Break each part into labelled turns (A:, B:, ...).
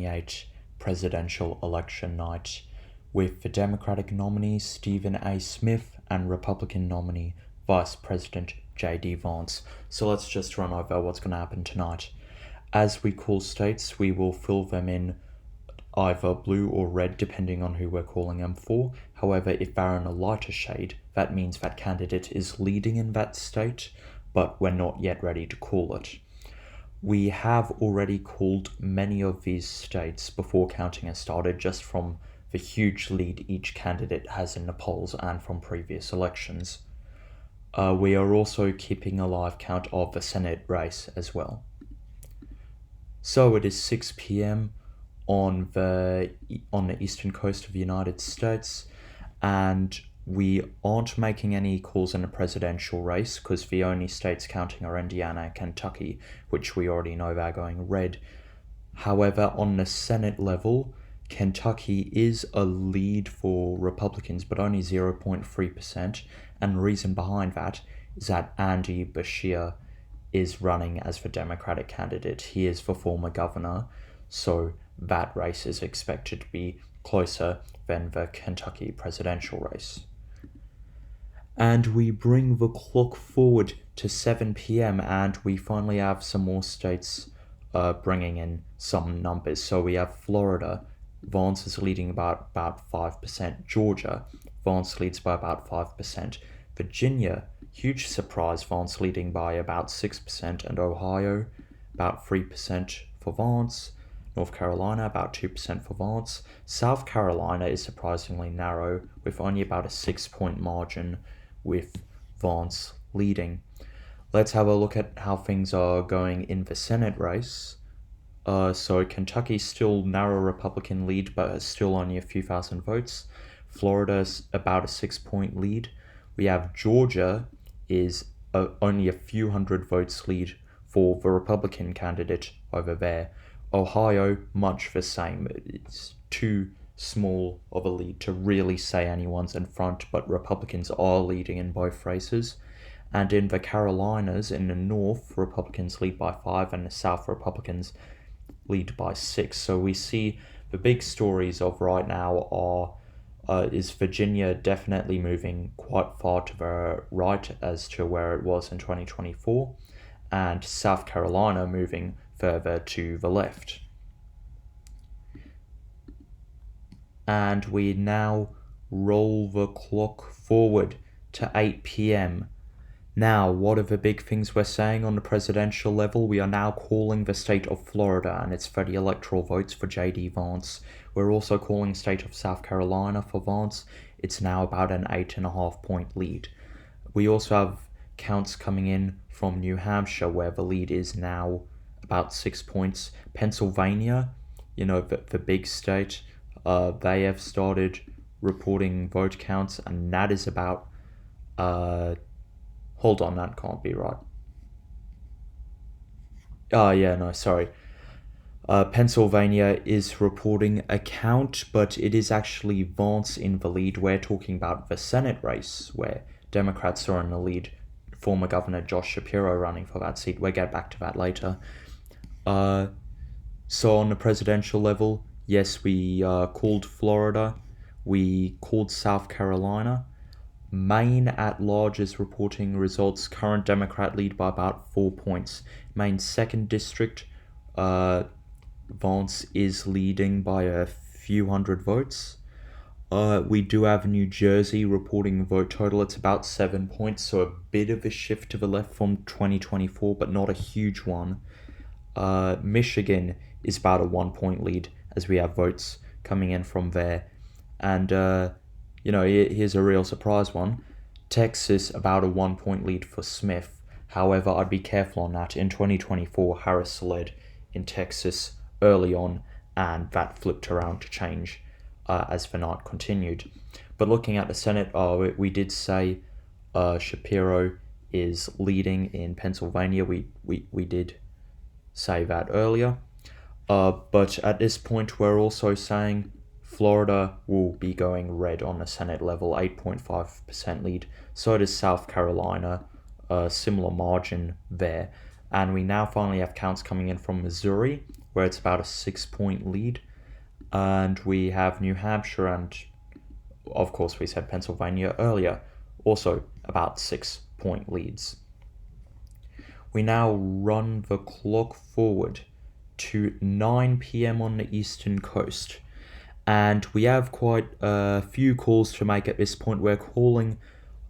A: 2028 presidential election night, with the Democratic nominee Stephen A. Smith and Republican nominee Vice President J.D. Vance. So let's just run over what's going to happen tonight. As we call states, we will fill them in either blue or red depending on who we're calling them for. However, if they're in a lighter shade, that means that candidate is leading in that state, but we're not yet ready to call it. We have already called many of these states before counting has started, just from the huge lead each candidate has in the polls and from previous elections. We are also keeping a live count of the Senate race as well. So it is 6 p.m. on the eastern coast of the United States, and we aren't making any calls in the presidential race because the only states counting are Indiana and Kentucky, which we already know they're going red. However, on the Senate level, Kentucky is a lead for Republicans, but only 0.3%, and the reason behind that is that Andy Beshear is running as the Democratic candidate. He is the former governor, so that race is expected to be closer than the Kentucky presidential race. And we bring the clock forward to 7 p.m. and we finally have some more states bringing in some numbers. So we have Florida, Vance is leading about 5%. Georgia, Vance leads by about 5%. Virginia, huge surprise, Vance leading by about 6%. And Ohio, about 3% for Vance. North Carolina, about 2% for Vance. South Carolina is surprisingly narrow, with only about a 6-point margin, with Vance leading. Let's have a look at how things are going in the Senate race. So Kentucky's still narrow Republican lead, but still only a few thousand votes. Florida's about a 6-point lead. We have Georgia is only a few hundred votes lead for the Republican candidate over there. Ohio, much the same. It's too small of a lead to really say anyone's in front, but Republicans are leading in both races. And in the Carolinas, in the North, Republicans lead by 5, and the South, Republicans lead by 6. So we see the big stories of right now is Virginia definitely moving quite far to the right as to where it was in 2024, and South Carolina moving further to the left. And we now roll the clock forward to 8 p.m. Now, what are the big things we're saying on the presidential level? We are now calling the state of Florida, and it's for the electoral votes for J.D. Vance. We're also calling the state of South Carolina for Vance. It's now about an 8.5-point lead. We also have counts coming in from New Hampshire, where the lead is now about 6 points. Pennsylvania, the big state, they have started reporting vote counts, and that is about... hold on, that can't be right. Pennsylvania is reporting a count, but it is actually Vance in the lead. We're talking about the Senate race, where Democrats are in the lead. Former Governor Josh Shapiro running for that seat. We'll get back to that later. So on the presidential level, yes, we called Florida. We called South Carolina. Maine at large is reporting results. Current Democrat lead by about 4 points. Maine's 2nd district, Vance is leading by a few hundred votes. We do have New Jersey reporting vote total. It's about 7 points, so a bit of a shift to the left from 2024, but not a huge one. Michigan is about a 1-point lead, as we have votes coming in from there. And, here's a real surprise one. Texas, about a 1-point lead for Smith. However, I'd be careful on that. In 2024, Harris led in Texas early on, and that flipped around to change as the night continued. But looking at the Senate, we did say Shapiro is leading in Pennsylvania. We did say that earlier. But at this point, we're also saying Florida will be going red on the Senate level, 8.5% lead. So does South Carolina, a similar margin there. And we now finally have counts coming in from Missouri, where it's about a 6-point lead. And we have New Hampshire and, of course, we said Pennsylvania earlier, also about 6-point leads. We now run the clock forward to 9 p.m. on the eastern coast. And we have quite a few calls to make at this point. We're calling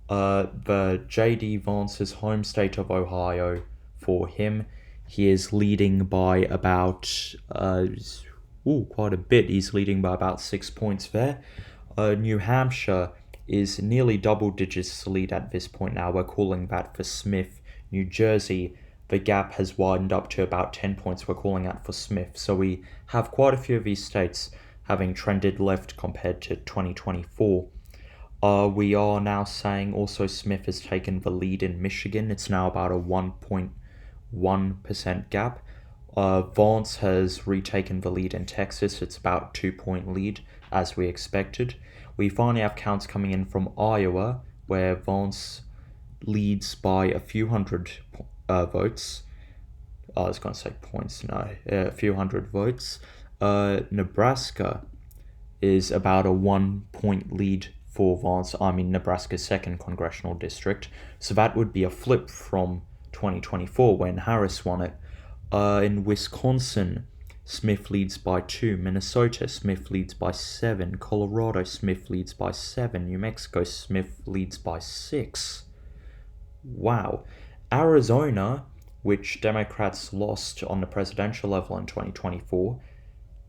A: the J.D. Vance's home state of Ohio for him. He is leading by about quite a bit. He's leading by about 6 points there. New Hampshire is nearly double digits to lead at this point now. We're calling that for Smith. New Jersey, the gap has widened up to about 10 points. We're calling that for Smith. So we have quite a few of these states having trended left compared to 2024. We are now saying also Smith has taken the lead in Michigan. It's now about a 1.1% gap. Vance has retaken the lead in Texas. It's about 2-point lead, as we expected. We finally have counts coming in from Iowa, where Vance leads by a few hundred votes. I was going to say points, no, a few hundred votes. Nebraska is about a 1-point lead for Vance. Nebraska's 2nd congressional district. So that would be a flip from 2024 when Harris won it. In Wisconsin, Smith leads by 2. Minnesota, Smith leads by 7. Colorado, Smith leads by 7. New Mexico, Smith leads by 6. Wow. Arizona, which Democrats lost on the presidential level in 2024,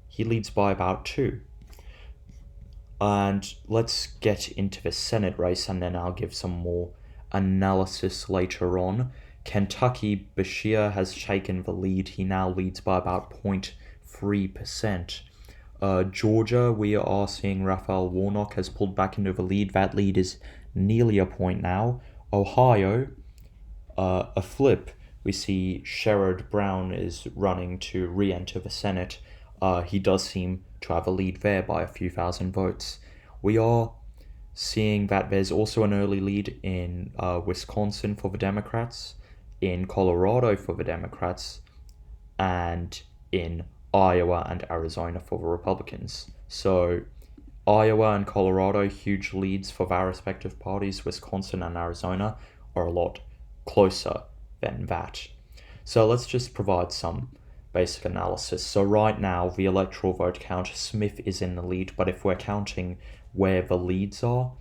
A: he leads by about 2. And let's get into the Senate race, and then I'll give some more analysis later on. Kentucky, Beshear has taken the lead. He now leads by about 0.3%. Georgia, we are seeing Raphael Warnock has pulled back into the lead. That lead is nearly a point now. Ohio, a flip. We see Sherrod Brown is running to re-enter the Senate. He does seem to have a lead there by a few thousand votes. We are seeing that there's also an early lead in Wisconsin for the Democrats, in Colorado for the Democrats, and in Iowa and Arizona for the Republicans. So Iowa and Colorado, huge leads for their respective parties. Wisconsin and Arizona are a lot closer than that. So let's just provide some basic analysis. So right now, the electoral vote count, Smith is in the lead, but if we're counting where the leads are,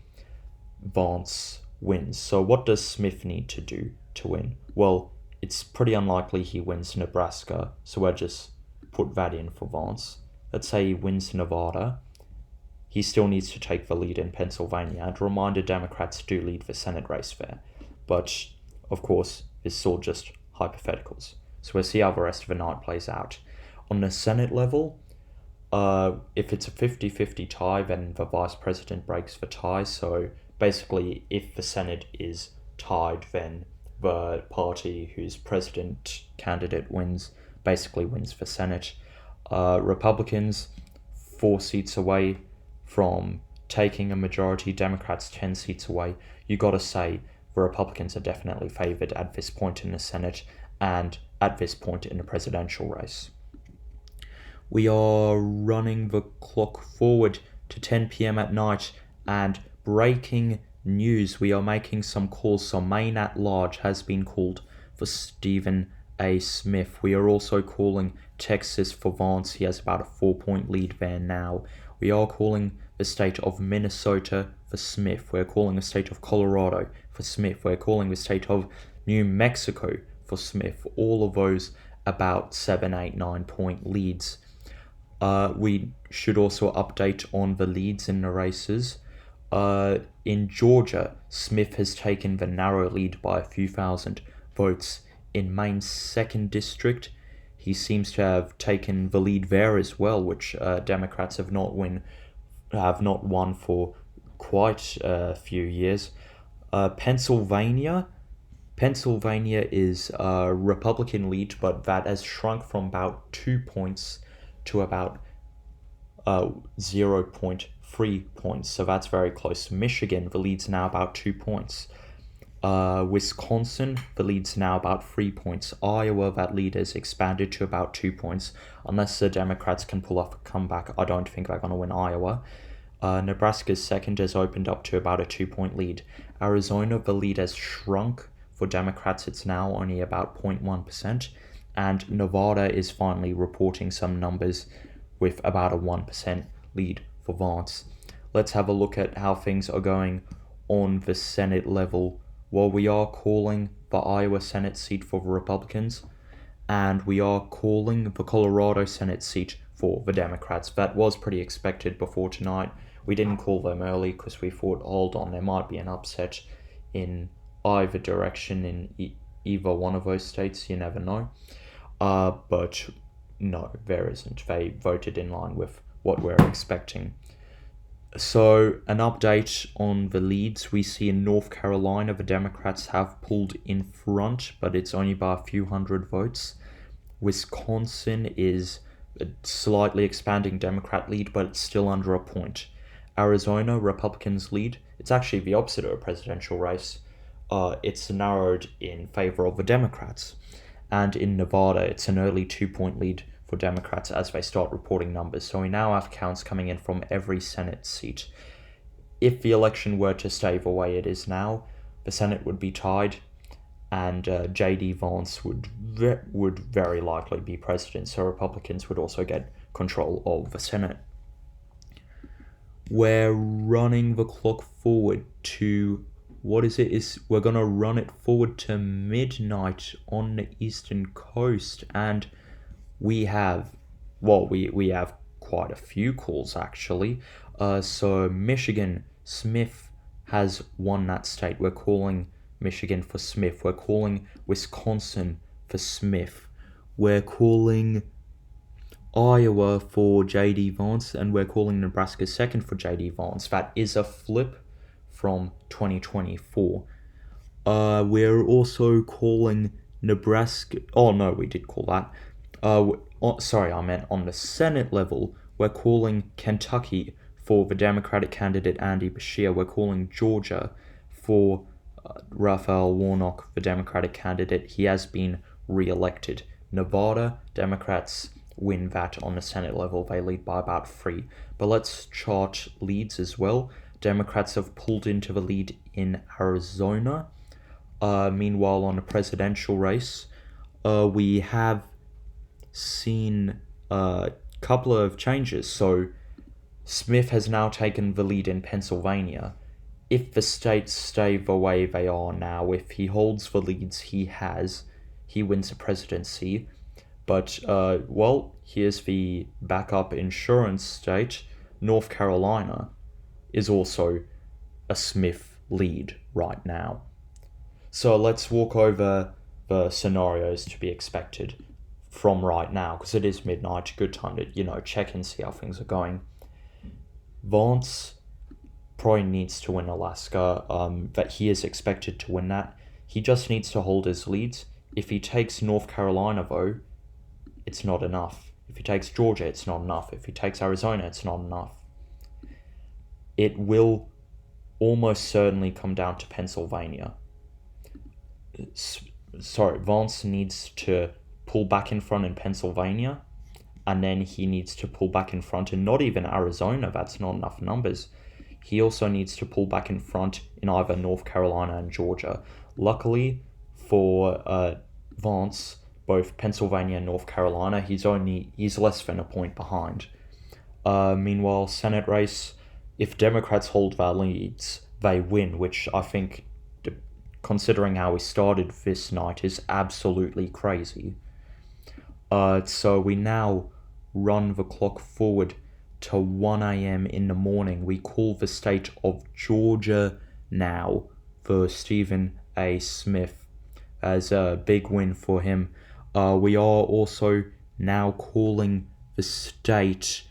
A: Vance wins. So what does Smith need to do to win? Well, it's pretty unlikely he wins Nebraska, so we'll just put that in for Vance. Let's say he wins Nevada. He still needs to take the lead in Pennsylvania. And a reminder, Democrats do lead the Senate race there. But, of course, this is all just hypotheticals. So we'll see how the rest of the night plays out. On the Senate level, if it's a 50-50 tie, then the vice president breaks the tie. So basically, if the Senate is tied, then the party whose president candidate wins basically wins the Senate. Republicans, 4 seats away from taking a majority. Democrats, 10 seats away. You got to say the Republicans are definitely favored at this point in the Senate and at this point in the presidential race. We are running the clock forward to 10 p.m. at night, and breaking news, we are making some calls. So Maine at large has been called for Stephen A. Smith. We are also calling Texas for Vance. He has about a 4-point lead there now. We are calling the state of Minnesota for Smith. We're calling the state of Colorado for Smith. We're calling the state of New Mexico for Smith. All of those about 7, 8, 9-point leads. We should also update on the leads in the races. In Georgia, Smith has taken the narrow lead by a few thousand votes. In Maine's 2nd district, he seems to have taken the lead there as well, which Democrats have not won for quite a few years. Pennsylvania is a Republican lead, but that has shrunk from about 2 points to about 0.3 points. So that's very close. Michigan, the lead's now about 2 points. Wisconsin, the lead's now about 3 points. Iowa, that lead has expanded to about 2 points. Unless the Democrats can pull off a comeback, I don't think they're going to win Iowa. Nebraska's second has opened up to about a 2 point lead. Arizona, the lead has shrunk. For Democrats, it's now only about 0.1%. And Nevada is finally reporting some numbers with about a 1% lead for Vance. Let's have a look at how things are going on the Senate level. Well, we are calling the Iowa Senate seat for the Republicans, and we are calling the Colorado Senate seat for the Democrats. That was pretty expected before tonight. We didn't call them early because we thought, hold on, there might be an upset in either direction in either one of those states. You never know. But no, there isn't. They voted in line with what we're expecting. So, an update on the leads. We see in North Carolina, the Democrats have pulled in front, but it's only by a few hundred votes. Wisconsin is a slightly expanding Democrat lead, but it's still under a point. Arizona, Republicans lead. It's actually the opposite of a presidential race. It's narrowed in favor of the Democrats. And in Nevada, it's an early 2 point lead for Democrats as they start reporting numbers. So we now have counts coming in from every Senate seat. If the election were to stay the way it is now, the Senate would be tied, and J.D. Vance would very likely be president. So Republicans would also get control of the Senate. We're running the clock forward to we're gonna run it forward to midnight on the Eastern Coast, and we have quite a few calls actually. So Michigan, Smith has won that state. We're calling Michigan for Smith. We're calling Wisconsin for Smith. We're calling Iowa for J.D. Vance, and we're calling Nebraska second for J.D. Vance. That is a flip from 2024. We're also calling Nebraska. Oh no, we did call that. I meant on the Senate level. We're calling Kentucky for the Democratic candidate Andy Beshear. We're calling Georgia for Raphael Warnock, the Democratic candidate. He has been re-elected. Nevada, Democrats win that on the Senate level. They lead by about 3. But let's chart leads as well. Democrats have pulled into the lead in Arizona. Meanwhile, on the presidential race, we have seen a couple of changes. So Smith has now taken the lead in Pennsylvania. If the states stay the way they are now, if he holds the leads he wins the presidency. But, here's the backup insurance state. North Carolina is also a Smith lead right now. So let's walk over the scenarios to be expected from right now, because it is midnight, good time to, check and see how things are going. Vance probably needs to win Alaska, that he is expected to win that. He just needs to hold his leads. If he takes North Carolina, though, it's not enough. If he takes Georgia, it's not enough. If he takes Arizona, it's not enough. It will almost certainly come down to Pennsylvania. Vance needs to pull back in front in Pennsylvania, and then he needs to pull back in front in not even Arizona. That's not enough numbers. He also needs to pull back in front in either North Carolina and Georgia. Luckily for Vance, both Pennsylvania and North Carolina, he's less than a point behind. Meanwhile, Senate race, if Democrats hold their leads, they win, which I think, considering how we started this night, is absolutely crazy. So we now run the clock forward to 1 a.m. in the morning. We call the state of Georgia now for Stephen A. Smith as a big win for him. We are also now calling the state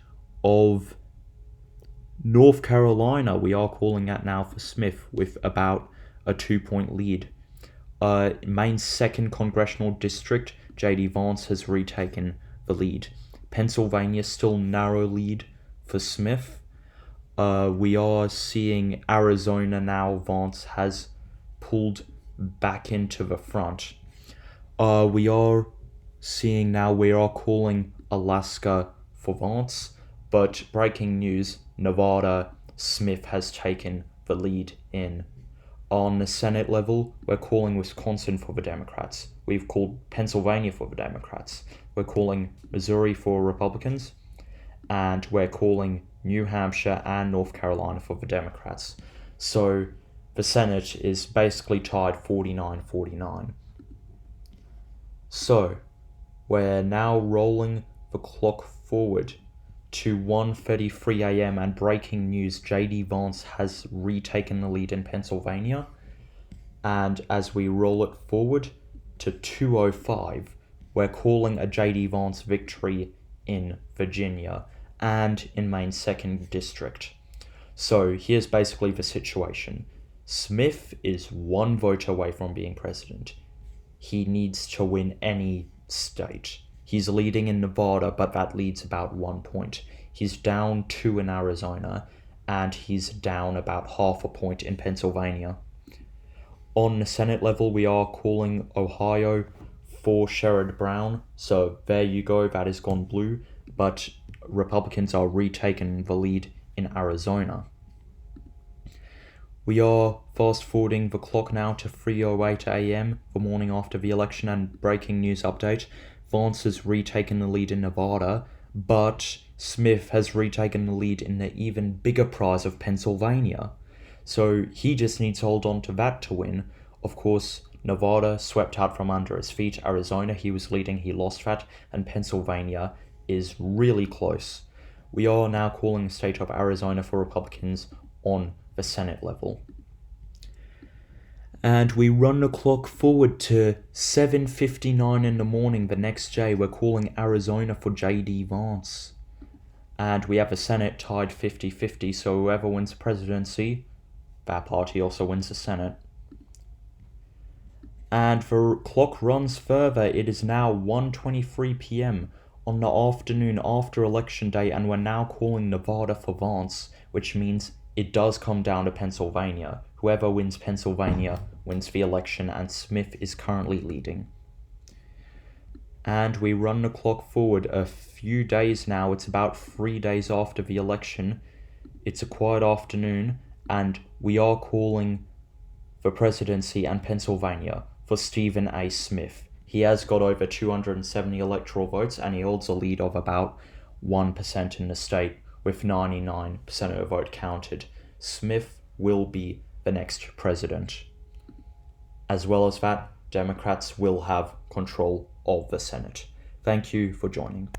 A: of North Carolina. We are calling that now for Smith with about a 2-point lead. Maine's second congressional district, J.D. Vance has retaken the lead. Pennsylvania still narrow lead for Smith. We are seeing Arizona now. Vance has pulled back into the front. We are seeing now we are calling Alaska for Vance, but breaking news, Nevada, Smith has taken the lead in. On the Senate level, we're calling Wisconsin for the Democrats. We've called Pennsylvania for the Democrats. We're calling Missouri for Republicans. And we're calling New Hampshire and North Carolina for the Democrats. So the Senate is basically tied 49-49. So we're now rolling the clock forward to 1:33 a.m. and breaking news, J.D. Vance has retaken the lead in Pennsylvania. And as we roll it forward to 2:05, we're calling a J.D. Vance victory in Virginia and in Maine's 2nd District. So here's basically the situation. Smith is one vote away from being president. He needs to win any state. He's leading in Nevada, but that leads about 1 point. He's down 2 in Arizona, and he's down about half a point in Pennsylvania. On the Senate level, we are calling Ohio for Sherrod Brown. So there you go, that has gone blue, but Republicans are retaking the lead in Arizona. We are fast forwarding the clock now to 3:08 a.m. the morning after the election, and breaking news update. Vance has retaken the lead in Nevada, but Smith has retaken the lead in the even bigger prize of Pennsylvania. So he just needs to hold on to that to win. Of course, Nevada swept out from under his feet. Arizona, he was leading, he lost that. And Pennsylvania is really close. We are now calling the state of Arizona for Republicans on the Senate level. And we run the clock forward to 7:59 in the morning the next day. We're calling Arizona for J.D. Vance. And we have the Senate tied 50-50, so whoever wins the presidency, that party also wins the Senate. And the clock runs further. It is now 1:23 p.m. on the afternoon after Election Day, and we're now calling Nevada for Vance, which means it does come down to Pennsylvania. Whoever wins Pennsylvania wins the election, and Smith is currently leading. And we run the clock forward a few days now. It's about 3 days after the election. It's a quiet afternoon, and we are calling the presidency and Pennsylvania for Stephen A. Smith. He has got over 270 electoral votes, and he holds a lead of about 1% in the state, with 99% of the vote counted. Smith will be the next president. As well as that, Democrats will have control of the Senate. Thank you for joining.